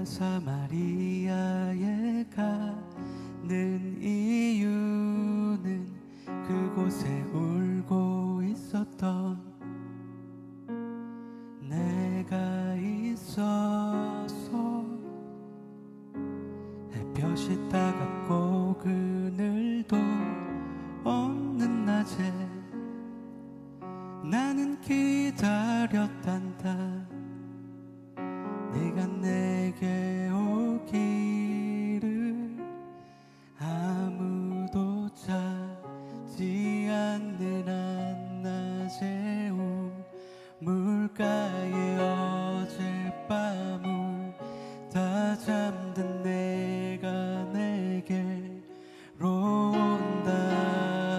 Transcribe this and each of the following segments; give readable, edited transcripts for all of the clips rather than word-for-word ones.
사마리아에 가는 이유는 그곳에 울고 있었던 내가 있어서. 햇볕이 따갑고 그늘도 없는 낮에 나는 기다렸단다. 네가 내게 오기를. 아무도 자지 않는 한낮의 우물가에 어젯밤을 다 잠든 내가 내게로 온다.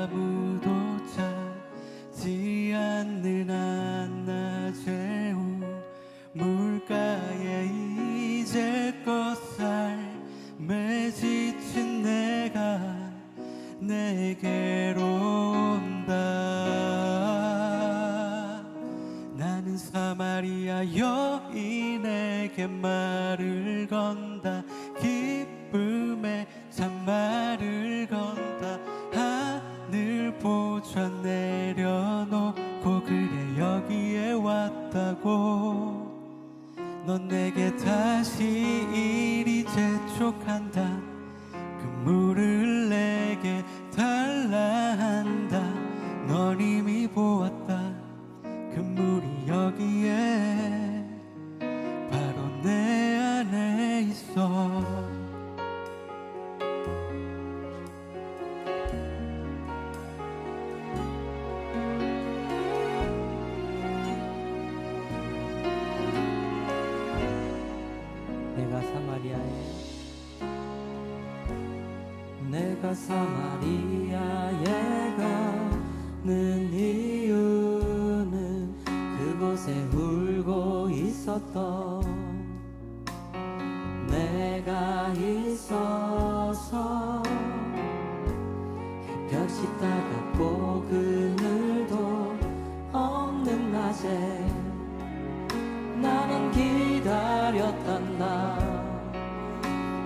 아무도 자지 않는 한낮의 우물가에 이제껏 삶에 지친 내가 내게로 온다. 나는 사마리아 여인에게 말을 건다. 기쁨의 참말을 건다. 하늘 보좌 내려놓고 그래 여기에 왔다고. 넌 내게 다시 이리 재촉한다. 그 물을 내게 달라 한다. 넌 이미 보았다. 그 물이 여기에 바로 내 안에 있어. 내가 사마리아에 가는 이유는 그곳에 울고 있었던 내가 있어서. 햇볕이 따갑고 그늘도 없는 낮에 나는 기다렸단다.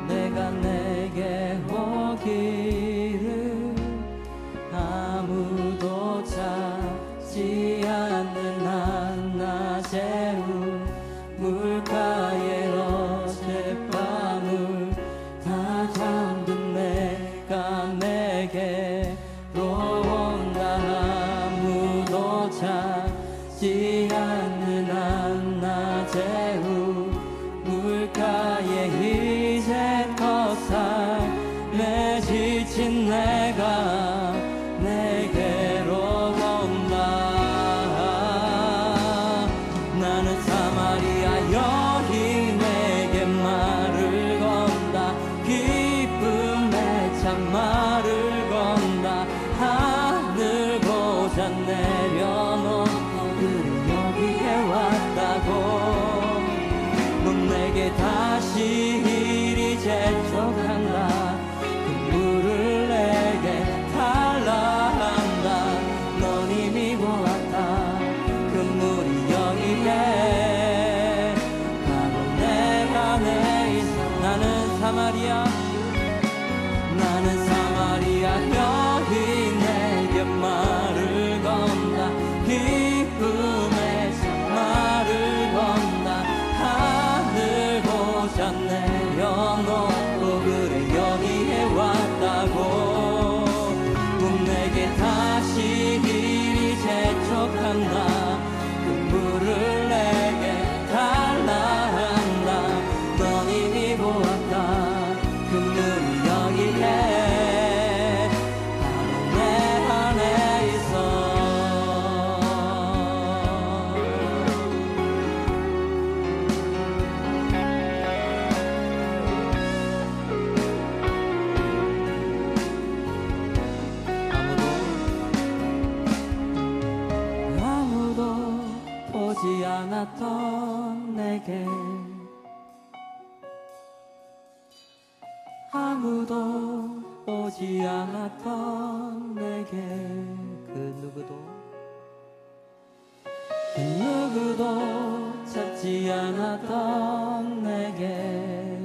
내가 내게 오기를. 아무도 찾지 않는 한낮의 우물가에 어젯밤을 다 잠든 내가 내게로 온다. 아무도 찾지 않는 한낮의 우물가에 이제껏 삶에 지친 내가 내게로 온다. 나는 사마리아 여인에게 말을 건다. 기쁨의 참말을 건다. 하늘 보좌 내려놓고 그래 여기에 왔다고. 넌 내게 다시 이리 재촉한다. 그 물을 내게 달라 한다. 넌 이미 보았다. 그 물이 여기에 바로 내 안에 있어. 나는 사마리아 여인에게 말을 건다. 기쁨의 참말을 건다. 하늘 보좌 내려놓고 그래 여기에 왔다고. 넌 내게 다시 이리 재촉한다. 그 물을 내게 달라 한다. 넌 이미 보았다. 그 물이 여기에 바로 내 안에 있어. 아무도 보지 않았던 내게. 아무도 오지 않았던 내게. 그 누구도 찾지 않았던 내게.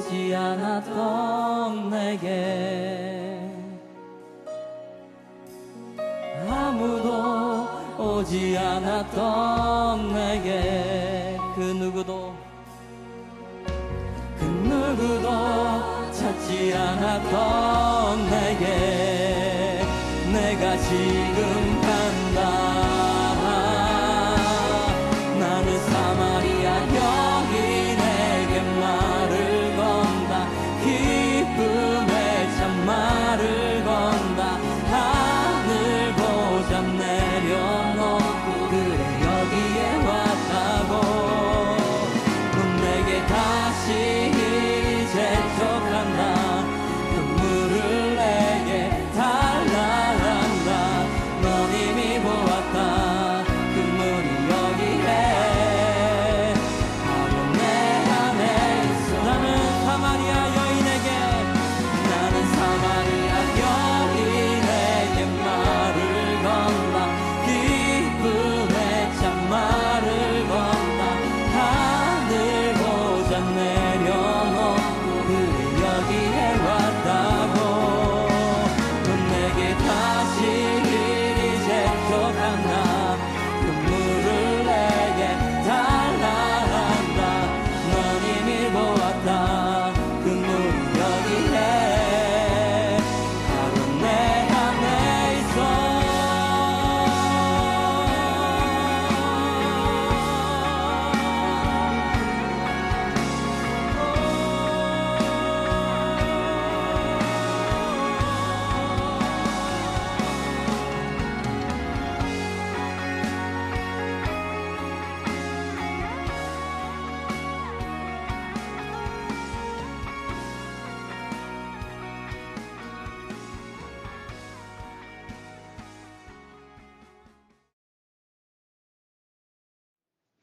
오지 않았던 내게 아무도 오지 않았던 내게 그 누구도 찾지 않았던 내게 내가 지금 간다. 나는 사마리아 여인에게 말을 건다. 기쁨의 참말을 건다. 하늘 보자 내려놓고 그래 여기에 왔다고. 넌 내게 다시 재촉한다. 눈물을 내게 달라한다. 넌 이미 보았다. 그 문이 여기에 바로 내 안에 있어. 나는 사마리아 여인에게 말을 건다. 기쁨의 참말을 건다. 하늘 보자 내려놓고 그래 여기에 왔다고. 넌 내게 다시 이리 재촉한다. 눈물을 내게 달라한다. 넌 이미 보았다. 그 문이 여기에 바로 내 안에 있어.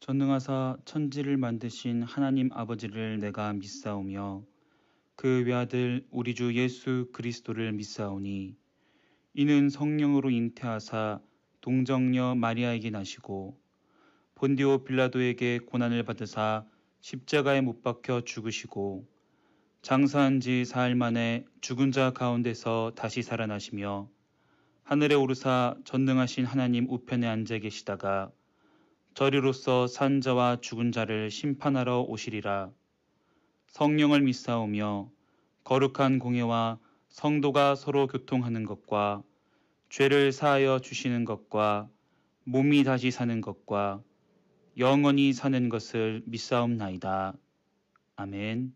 전능하사 천지를 만드신 하나님 아버지를 내가 믿사오며 그 외아들 우리 주 예수 그리스도를 믿사오니 이는 성령으로 잉태하사 동정녀 마리아에게 나시고 본디오 빌라도에게 고난을 받으사 십자가에 못 박혀 죽으시고 장사한 지 사흘 만에 죽은 자 가운데서 다시 살아나시며 하늘에 오르사 전능하신 하나님 우편에 앉아 계시다가 저리로서 산 자와 죽은 자를 심판하러 오시리라. 성령을 믿사오며 거룩한 공예와 성도가 서로 교통하는 것과 죄를 사하여 주시는 것과 몸이 다시 사는 것과 영원히 사는 것을 믿사옵나이다. 아멘.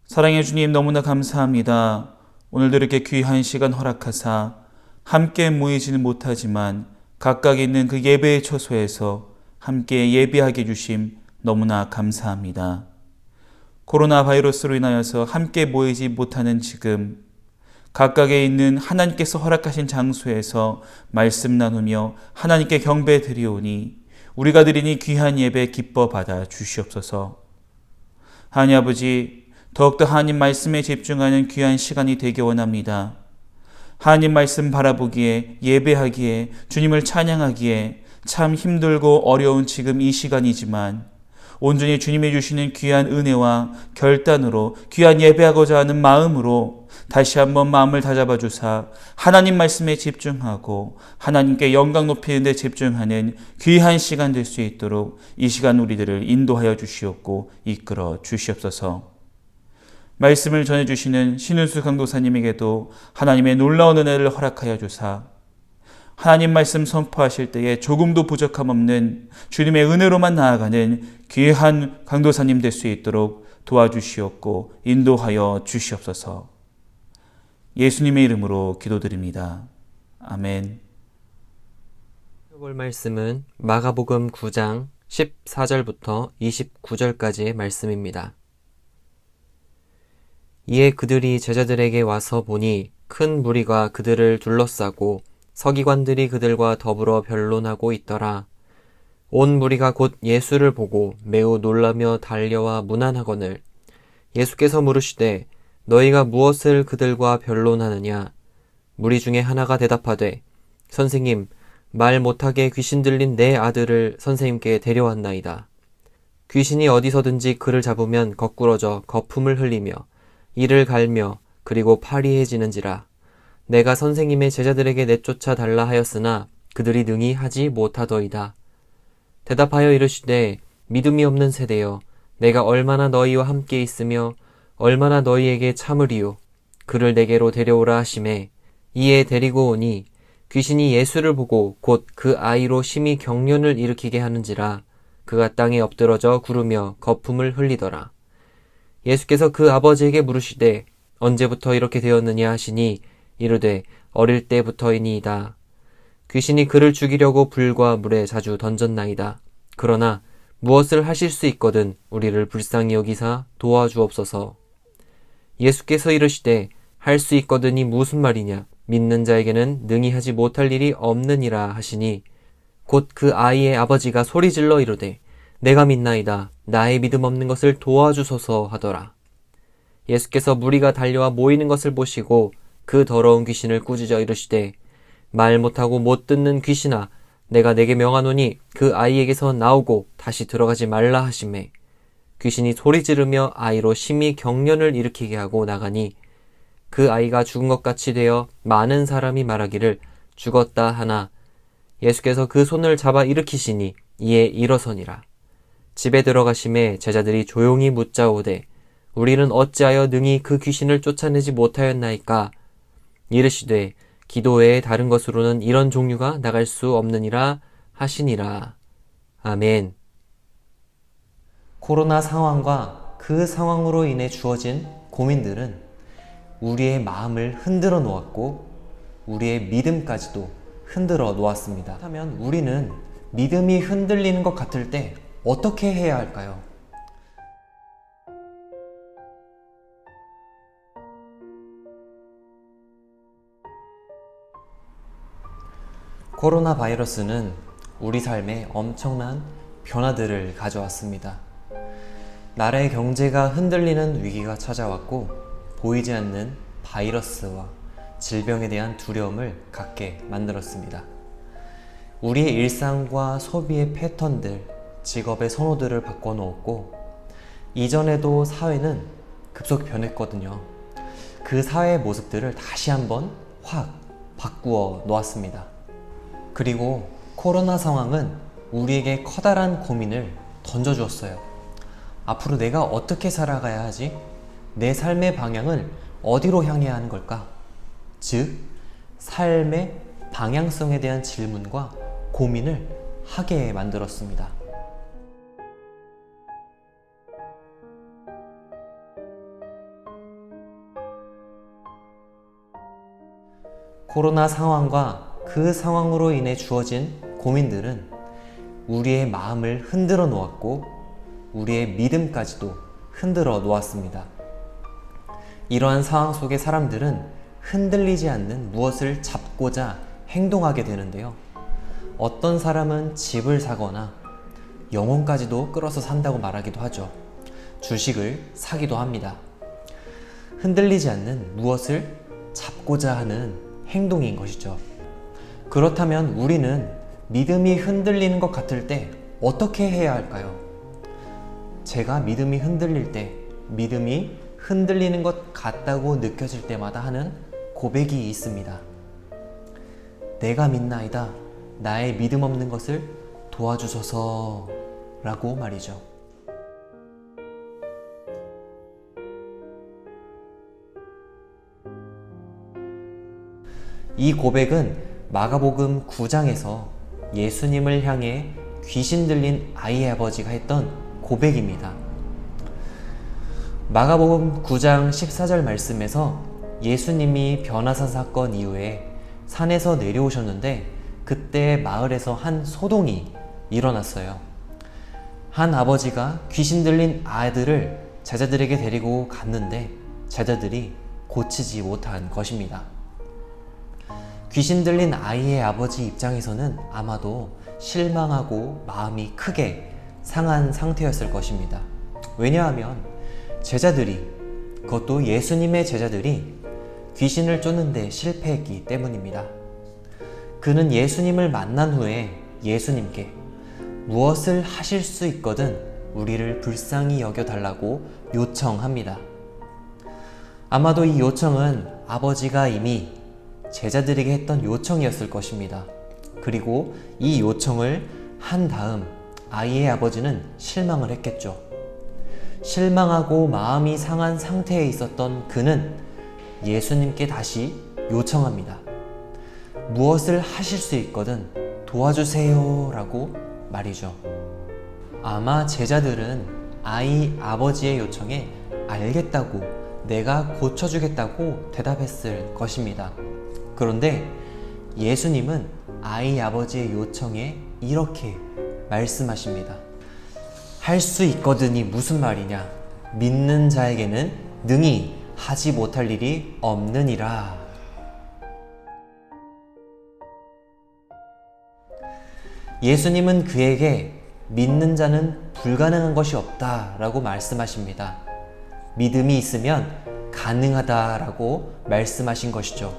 사랑해 주님 너무나 감사합니다. 오늘도 이렇게 귀한 시간 허락하사 함께 모이지는 못하지만 각각 있는 그 예배의 처소에서 함께 예배하게 해주심 너무나 감사합니다. 코로나 바이러스로 인하여서 함께 모이지 못하는 지금 각각에 있는 하나님께서 허락하신 장소에서 말씀 나누며 하나님께 경배 드리오니 우리가 드리니 귀한 예배 기뻐 받아 주시옵소서. 하나님 아버지 더욱더 하나님 말씀에 집중하는 귀한 시간이 되기 원합니다. 하나님 말씀 바라보기에 예배하기에 주님을 찬양하기에 참 힘들고 어려운 지금 이 시간이지만 온전히 주님이 주시는 귀한 은혜와 결단으로 귀한 예배하고자 하는 마음으로 다시 한번 마음을 다잡아 주사 하나님 말씀에 집중하고 하나님께 영광 높이는 데 집중하는 귀한 시간 될 수 있도록 이 시간 우리들을 인도하여 주시옵고 이끌어 주시옵소서. 말씀을 전해주시는 신은수 강도사님에게도 하나님의 놀라운 은혜를 허락하여 주사 하나님 말씀 선포하실 때에 조금도 부족함 없는 주님의 은혜로만 나아가는 귀한 강도사님 될 수 있도록 도와주시옵고 인도하여 주시옵소서. 예수님의 이름으로 기도드립니다. 아멘. 볼 말씀은 마가복음 9장 14절부터 29절까지의 말씀입니다. 이에 그들이 제자들에게 와서 보니 큰 무리가 그들을 둘러싸고 서기관들이 그들과 더불어 변론하고 있더라. 온 무리가 곧 예수를 보고 매우 놀라며 달려와 문안하거늘 예수께서 물으시되 너희가 무엇을 그들과 변론하느냐? 무리 중에 하나가 대답하되 선생님 말 못하게 귀신 들린 내 아들을 선생님께 데려왔나이다. 귀신이 어디서든지 그를 잡으면 거꾸러져 거품을 흘리며 이를 갈며 그리고 파리해지는지라. 내가 선생님의 제자들에게 내쫓아 달라 하였으나 그들이 능히 하지 못하더이다. 대답하여 이르시되 믿음이 없는 세대여, 내가 얼마나 너희와 함께 있으며 얼마나 너희에게 참으리요. 그를 내게로 데려오라 하시매 이에 데리고 오니 귀신이 예수를 보고 곧 그 아이로 심히 경련을 일으키게 하는지라. 그가 땅에 엎드러져 구르며 거품을 흘리더라. 예수께서 그 아버지에게 물으시되 언제부터 이렇게 되었느냐 하시니 이르되 어릴 때부터이니이다. 귀신이 그를 죽이려고 불과 물에 자주 던졌나이다. 그러나 무엇을 하실 수 있거든 우리를 불쌍히 여기사 도와주옵소서. 예수께서 이르시되 할 수 있거든이 무슨 말이냐, 믿는 자에게는 능히 하지 못할 일이 없느니라 하시니 곧 그 아이의 아버지가 소리질러 이르되 내가 믿나이다, 나의 믿음 없는 것을 도와주소서 하더라. 예수께서 무리가 달려와 모이는 것을 보시고 그 더러운 귀신을 꾸짖어 이르시되 말 못하고 못 듣는 귀신아, 내가 내게 명하노니 그 아이에게서 나오고 다시 들어가지 말라 하시매 귀신이 소리 지르며 아이로 심히 경련을 일으키게 하고 나가니 그 아이가 죽은 것 같이 되어 많은 사람이 말하기를 죽었다 하나 예수께서 그 손을 잡아 일으키시니 이에 일어서니라. 집에 들어가심에 제자들이 조용히 묻자오되 우리는 어찌하여 능히 그 귀신을 쫓아내지 못하였나이까? 이르시되 기도 외에 다른 것으로는 이런 종류가 나갈 수 없느니라 하시니라. 아멘. 코로나 상황과 그 상황으로 인해 주어진 고민들은 우리의 마음을 흔들어 놓았고 우리의 믿음까지도 흔들어 놓았습니다. 그렇다면 우리는 믿음이 흔들리는 것 같을 때 어떻게 해야 할까요? 코로나 바이러스는 우리 삶에 엄청난 변화들을 가져왔습니다. 나라의 경제가 흔들리는 위기가 찾아왔고 보이지 않는 바이러스와 질병에 대한 두려움을 갖게 만들었습니다. 우리의 일상과 소비의 패턴들, 직업의 선호들을 바꿔놓았고 이전에도 사회는 급속 변했거든요. 그 사회의 모습들을 다시 한번 확 바꾸어 놓았습니다. 그리고 코로나 상황은 우리에게 커다란 고민을 던져주었어요. 앞으로 내가 어떻게 살아가야 하지? 내 삶의 방향을 어디로 향해야 하는 걸까? 즉, 삶의 방향성에 대한 질문과 고민을 하게 만들었습니다. 코로나 상황과 그 상황으로 인해 주어진 고민들은 우리의 마음을 흔들어 놓았고 우리의 믿음까지도 흔들어 놓았습니다. 이러한 상황 속의 사람들은 흔들리지 않는 무엇을 잡고자 행동하게 되는데요. 어떤 사람은 집을 사거나 영혼까지도 끌어서 산다고 말하기도 하죠. 주식을 사기도 합니다. 흔들리지 않는 무엇을 잡고자 하는 행동인 것이죠. 그렇다면 우리는 믿음이 흔들리는 것 같을 때 어떻게 해야 할까요? 제가 믿음이 흔들릴 때, 믿음이 흔들리는 것 같다고 느껴질 때마다 하는 고백이 있습니다. 내가 믿나이다, 나의 믿음 없는 것을 도와주소서 라고 말이죠. 이 고백은 마가복음 9장에서 예수님을 향해 귀신 들린 아이의 아버지가 했던 고백입니다. 마가복음 9장 14절 말씀에서 예수님이 변화산 사건 이후에 산에서 내려오셨는데 그때 마을에서 한 소동이 일어났어요. 한 아버지가 귀신 들린 아들을 제자들에게 데리고 갔는데 제자들이 고치지 못한 것입니다. 귀신 들린 아이의 아버지 입장에서는 아마도 실망하고 마음이 크게 상한 상태였을 것입니다. 왜냐하면 제자들이, 그것도 예수님의 제자들이 귀신을 쫓는데 실패했기 때문입니다. 그는 예수님을 만난 후에 예수님께 무엇을 하실 수 있거든 우리를 불쌍히 여겨달라고 요청합니다. 아마도 이 요청은 아버지가 이미 제자들에게 했던 요청이었을 것입니다. 그리고 이 요청을 한 다음 아이의 아버지는 실망을 했겠죠. 실망하고 마음이 상한 상태에 있었던 그는 예수님께 다시 요청합니다. 무엇을 하실 수 있거든 도와주세요 라고 말이죠. 아마 제자들은 아이 아버지의 요청에 알겠다고, 내가 고쳐주겠다고 대답했을 것입니다. 그런데 예수님은 아이 아버지의 요청에 이렇게 말씀하십니다. 할 수 있거든이 무슨 말이냐? 믿는 자에게는 능히 하지 못할 일이 없느니라. 예수님은 그에게 믿는 자는 불가능한 것이 없다라고 말씀하십니다. 믿음이 있으면 가능하다라고 말씀하신 것이죠.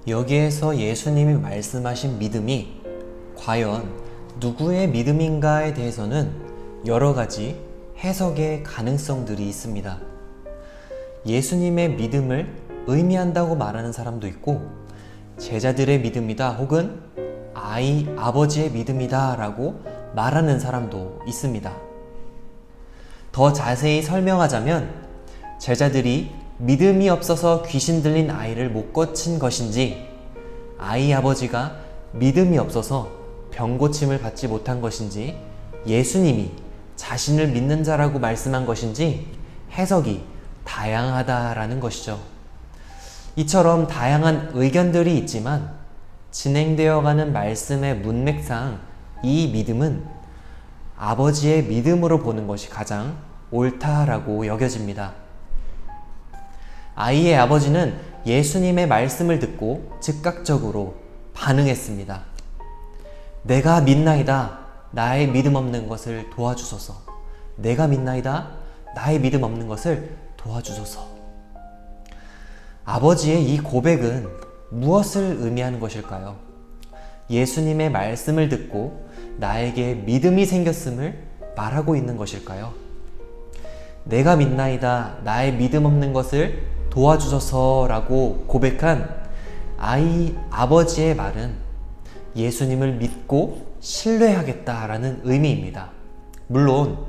여기에서 예수님이 말씀하신 믿음이 과연 누구의 믿음인가에 대해서는 여러 가지 해석의 가능성들이 있습니다. 예수님의 믿음을 의미한다고 말하는 사람도 있고, 제자들의 믿음이다 혹은 아이 아버지의 믿음이다 라고 말하는 사람도 있습니다. 더 자세히 설명하자면 제자들이 믿음이 없어서 귀신 들린 아이를 못 고친 것인지, 아이 아버지가 믿음이 없어서 병고침을 받지 못한 것인지, 예수님이 자신을 믿는 자라고 말씀한 것인지 해석이 다양하다라는 것이죠. 이처럼 다양한 의견들이 있지만 진행되어가는 말씀의 문맥상 이 믿음은 아버지의 믿음으로 보는 것이 가장 옳다라고 여겨집니다. 아이의 아버지는 예수님의 말씀을 듣고 즉각적으로 반응했습니다. 내가 믿나이다. 나의 믿음 없는 것을 도와주소서. 내가 믿나이다. 나의 믿음 없는 것을 도와주소서. 아버지의 이 고백은 무엇을 의미하는 것일까요? 예수님의 말씀을 듣고 나에게 믿음이 생겼음을 말하고 있는 것일까요? 내가 믿나이다. 나의 믿음 없는 것을 도와주소서라고 고백한 아이 아버지의 말은 예수님을 믿고 신뢰하겠다라는 의미입니다. 물론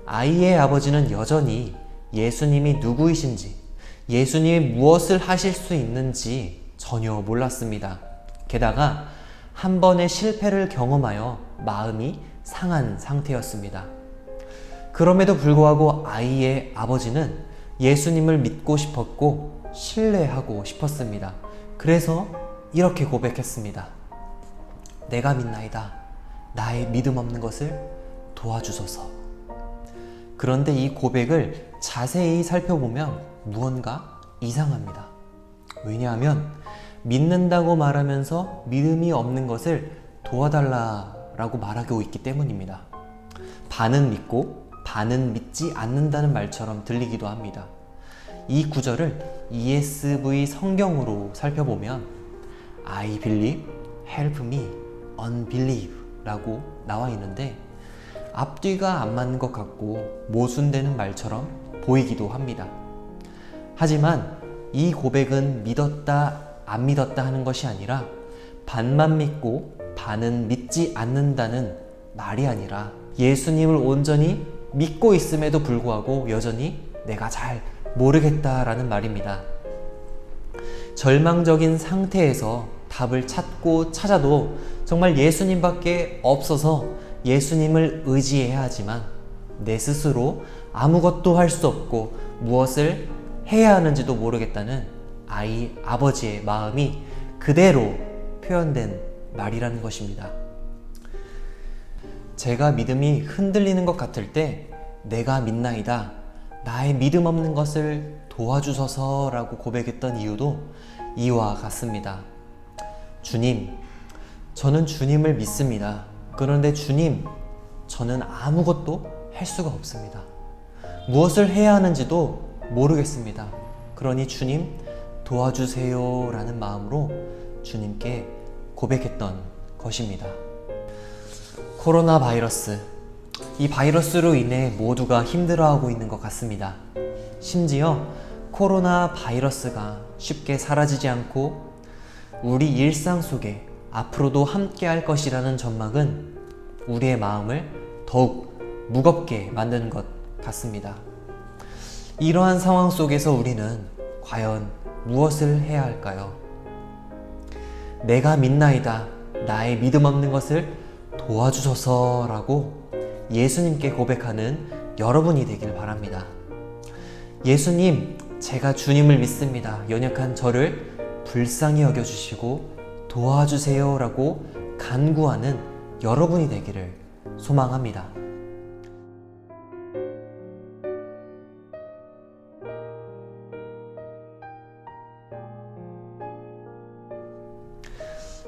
아이의 아버지는 여전히 예수님이 누구이신지, 예수님이 무엇을 하실 수 있는지 전혀 몰랐습니다. 게다가 한 번의 실패를 경험하여 마음이 상한 상태였습니다. 그럼에도 불구하고 아이의 아버지는 예수님을 믿고 싶었고 신뢰하고 싶었습니다. 그래서 이렇게 고백했습니다. 내가 믿나이다. 나의 믿음 없는 것을 도와주소서. 그런데 이 고백을 자세히 살펴보면 무언가 이상합니다. 왜냐하면 믿는다고 말하면서 믿음이 없는 것을 도와달라라고 말하고 있기 때문입니다. 반은 믿고 반은 믿지 않는다는 말처럼 들리기도 합니다. 이 구절을 ESV 성경으로 살펴보면 I believe, help me, unbelieve 라고 나와 있는데 앞뒤가 안 맞는 것 같고 모순되는 말처럼 보이기도 합니다. 하지만 이 고백은 믿었다 안 믿었다 하는 것이 아니라 반만 믿고 반은 믿지 않는다는 말이 아니라 예수님을 온전히 믿고 있음에도 불구하고 여전히 내가 잘 모르겠다라는 말입니다. 절망적인 상태에서 답을 찾고 찾아도 정말 예수님밖에 없어서 예수님을 의지해야 하지만 내 스스로 아무것도 할 수 없고 무엇을 해야 하는지도 모르겠다는 아이 아버지의 마음이 그대로 표현된 말이라는 것입니다. 제가 믿음이 흔들리는 것 같을 때 내가 믿나이다. 나의 믿음 없는 것을 도와주소서라고 고백했던 이유도 이와 같습니다. 주님, 저는 주님을 믿습니다. 그런데 주님, 저는 아무것도 할 수가 없습니다. 무엇을 해야 하는지도 모르겠습니다. 그러니 주님 도와주세요 라는 마음으로 주님께 고백했던 것입니다. 코로나 바이러스, 이 바이러스로 인해 모두가 힘들어하고 있는 것 같습니다. 심지어 코로나 바이러스가 쉽게 사라지지 않고 우리 일상 속에 앞으로도 함께 할 것이라는 전망은 우리의 마음을 더욱 무겁게 만드는 것 같습니다. 이러한 상황 속에서 우리는 과연 무엇을 해야 할까요? 내가 믿나이다. 나의 믿음 없는 것을 도와주소서 라고 예수님께 고백하는 여러분이 되길 바랍니다. 예수님, 제가 주님을 믿습니다. 연약한 저를 불쌍히 여겨주시고 도와주세요 라고 간구하는 여러분이 되기를 소망합니다.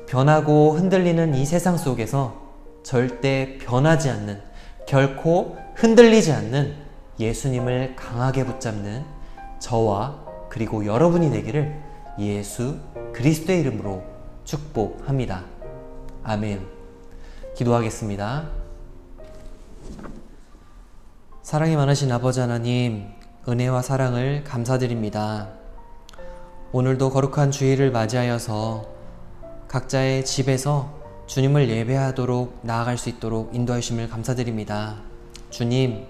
변하고 흔들리는 이 세상 속에서 절대 변하지 않는, 결코 흔들리지 않는 예수님을 강하게 붙잡는 저와 그리고 여러분이 되기를 예수 그리스도의 이름으로 축복합니다. 아멘. 기도하겠습니다. 사랑이 많으신 아버지 하나님, 은혜와 사랑을 감사드립니다. 오늘도 거룩한 주일을 맞이하여서 각자의 집에서 주님을 예배하도록 나아갈 수 있도록 인도해 주심을 감사드립니다. 주님,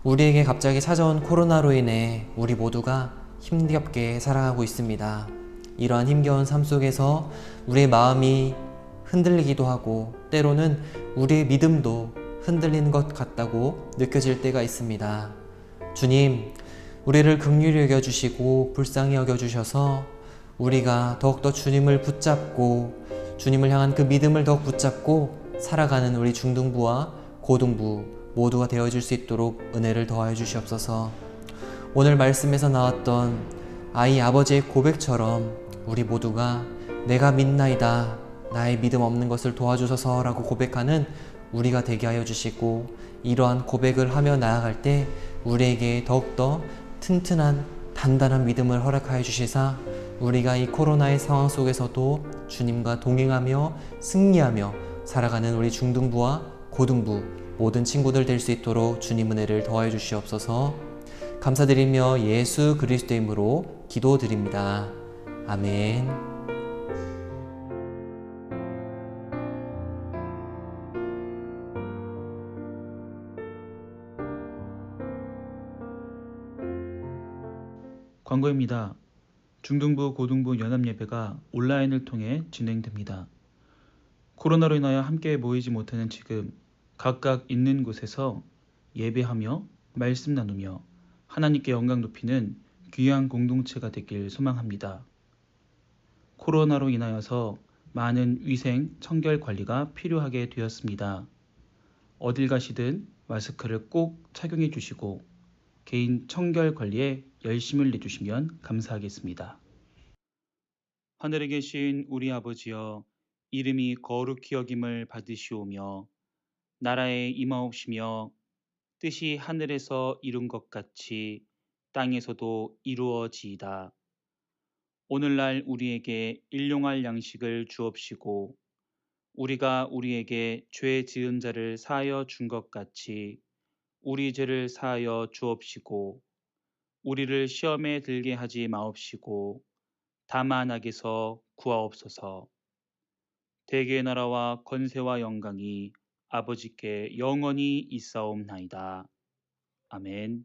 우리에게 갑자기 찾아온 코로나로 인해 우리 모두가 힘겹게 살아가고 있습니다. 이러한 힘겨운 삶 속에서 우리의 마음이 흔들리기도 하고 때로는 우리의 믿음도 흔들리는 것 같다고 느껴질 때가 있습니다. 주님, 우리를 긍휼히 여겨주시고 불쌍히 여겨주셔서 우리가 더욱더 주님을 붙잡고 주님을 향한 그 믿음을 더욱 붙잡고 살아가는 우리 중등부와 고등부 모두가 되어줄 수 있도록 은혜를 더하여 주시옵소서. 오늘 말씀에서 나왔던 아이 아버지의 고백처럼 우리 모두가 내가 믿나이다. 나의 믿음 없는 것을 도와주소서 라고 고백하는 우리가 되게 하여 주시고 이러한 고백을 하며 나아갈 때 우리에게 더욱더 튼튼한 단단한 믿음을 허락하여 주시사 우리가 이 코로나의 상황 속에서도 주님과 동행하며 승리하며 살아가는 우리 중등부와 고등부 모든 친구들 될 수 있도록 주님 은혜를 더하여 주시옵소서. 감사드리며 예수 그리스도의 이름으로 기도드립니다. 아멘. 광고입니다. 중등부, 고등부 연합예배가 온라인을 통해 진행됩니다. 코로나로 인하여 함께 모이지 못하는 지금 각각 있는 곳에서 예배하며 말씀 나누며 하나님께 영광 높이는 귀한 공동체가 되길 소망합니다. 코로나로 인하여서 많은 위생, 청결 관리가 필요하게 되었습니다. 어딜 가시든 마스크를 꼭 착용해 주시고 개인 청결 관리에 열심을 내주시면 감사하겠습니다. 하늘에 계신 우리 아버지여, 이름이 거룩히 여김을 받으시오며 나라에 임하옵시며 뜻이 하늘에서 이룬 것 같이 땅에서도 이루어지이다. 오늘날 우리에게 일용할 양식을 주옵시고 우리가 우리에게 죄 지은 자를 사하여 준 것 같이 우리 죄를 사하여 주옵시고 우리를 시험에 들게 하지 마옵시고 다만 악에서 구하옵소서. 대개의 나라와 권세와 영광이 아버지께 영원히 있사옵나이다. 아멘.